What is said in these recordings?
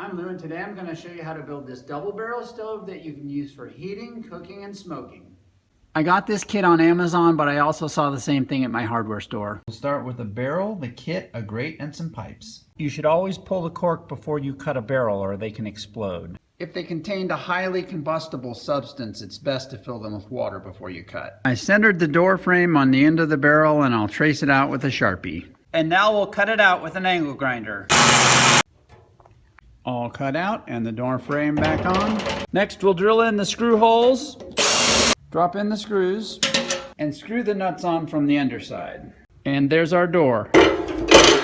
I'm Lou, and today I'm going to show you how to build this double barrel stove that you can use for heating, cooking, and smoking. I got this kit on Amazon, but I also saw the same thing at my hardware store. We'll start with a barrel, the kit, a grate, and some pipes. You should always pull the cork before you cut a barrel or they can explode. If they contained a highly combustible substance, it's best to fill them with water before you cut. I centered the door frame on the end of the barrel and I'll trace it out with a Sharpie. And now we'll cut it out with an angle grinder. All cut out and the door frame back on. Next we'll drill in the screw holes, drop in the screws, and screw the nuts on from the underside. And there's our door.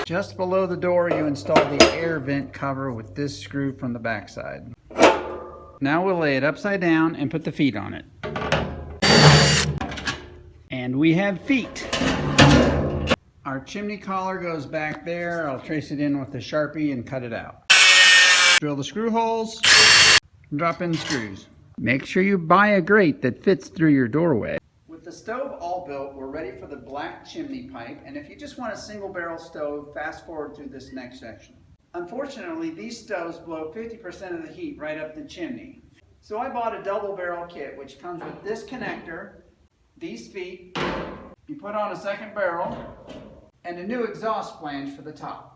Just below the door you install the air vent cover with this screw from the backside. Now we'll lay it upside down and put the feet on it. And we have feet. Our chimney collar goes back there. I'll trace it in with the Sharpie and cut it out. Drill the screw holes, and drop in the screws. Make sure you buy a grate that fits through your doorway. With the stove all built, we're ready for the black chimney pipe, and if you just want a single barrel stove, fast forward through this next section. Unfortunately, these stoves blow 50% of the heat right up the chimney. So I bought a double barrel kit, which comes with this connector, these feet, you put on a second barrel, and a new exhaust flange for the top.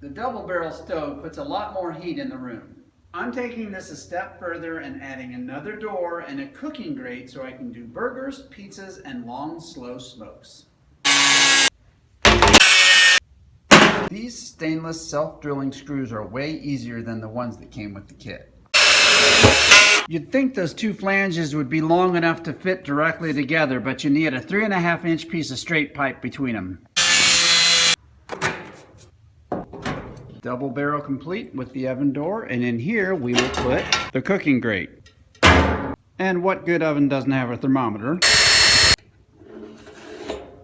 The double barrel stove puts a lot more heat in the room. I'm taking this a step further and adding another door and a cooking grate so I can do burgers, pizzas, and long, slow smokes. These stainless self-drilling screws are way easier than the ones that came with the kit. You'd think those two flanges would be long enough to fit directly together, but you need a 3.5-inch piece of straight pipe between them. Double barrel complete with the oven door, and in here we will put the cooking grate. And what good oven doesn't have a thermometer?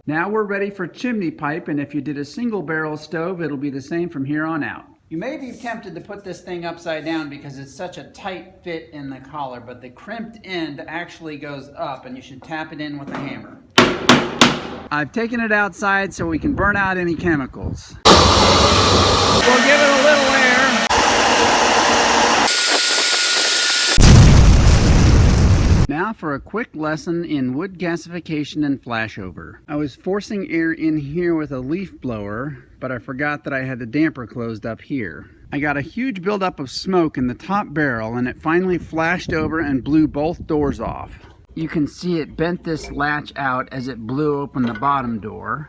Now we're ready for chimney pipe, and if you did a single barrel stove, it'll be the same from here on out. You may be tempted to put this thing upside down because it's such a tight fit in the collar, but the crimped end actually goes up and you should tap it in with a hammer. I've taken it outside so we can burn out any chemicals. We'll give it a little air. Now for a quick lesson in wood gasification and flashover. I was forcing air in here with a leaf blower, but I forgot that I had the damper closed up here. I got a huge buildup of smoke in the top barrel and it finally flashed over and blew both doors off. You can see it bent this latch out as it blew open the bottom door.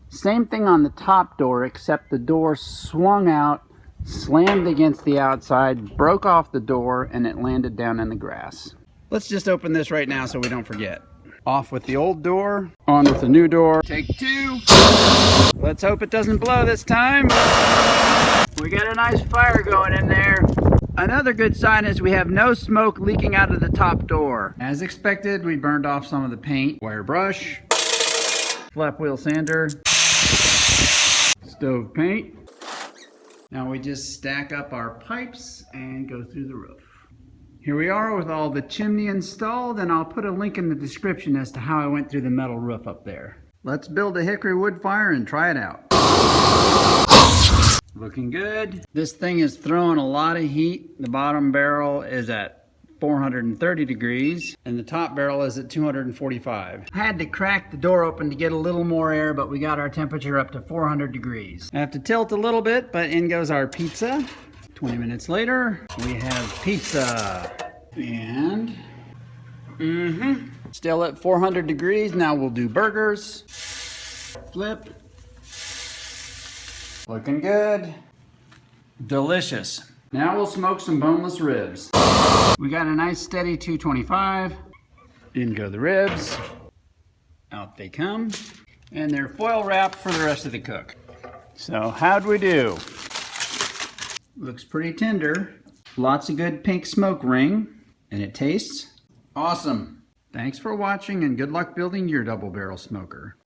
Same thing on the top door, except the door swung out, slammed against the outside, broke off the door, and it landed down in the grass. Let's just open this right now so we don't forget. Off with the old door, on with the new door. Take two. Let's hope it doesn't blow this time. We got a nice fire going in there. Another good sign is we have no smoke leaking out of the top door. As expected, we burned off some of the paint, wire brush, flap wheel sander, stove paint. Now we just stack up our pipes and go through the roof. Here we are with all the chimney installed, and I'll put a link in the description as to how I went through the metal roof up there. Let's build a hickory wood fire and try it out. Looking good. This thing is throwing a lot of heat. The bottom barrel is at 430 degrees and the top barrel is at 245. I had to crack the door open to get a little more air, but we got our temperature up to 400 degrees. I have to tilt a little bit, but in goes our pizza. 20 minutes later, we have pizza. And still at 400 degrees. Now we'll do burgers. Flip. Looking good. Delicious. Now we'll smoke some boneless ribs. We got a nice steady 225. In go the ribs. Out they come. And they're foil wrapped for the rest of the cook. So how'd we do? Looks pretty tender. Lots of good pink smoke ring. And it tastes awesome. Thanks for watching and good luck building your double barrel smoker.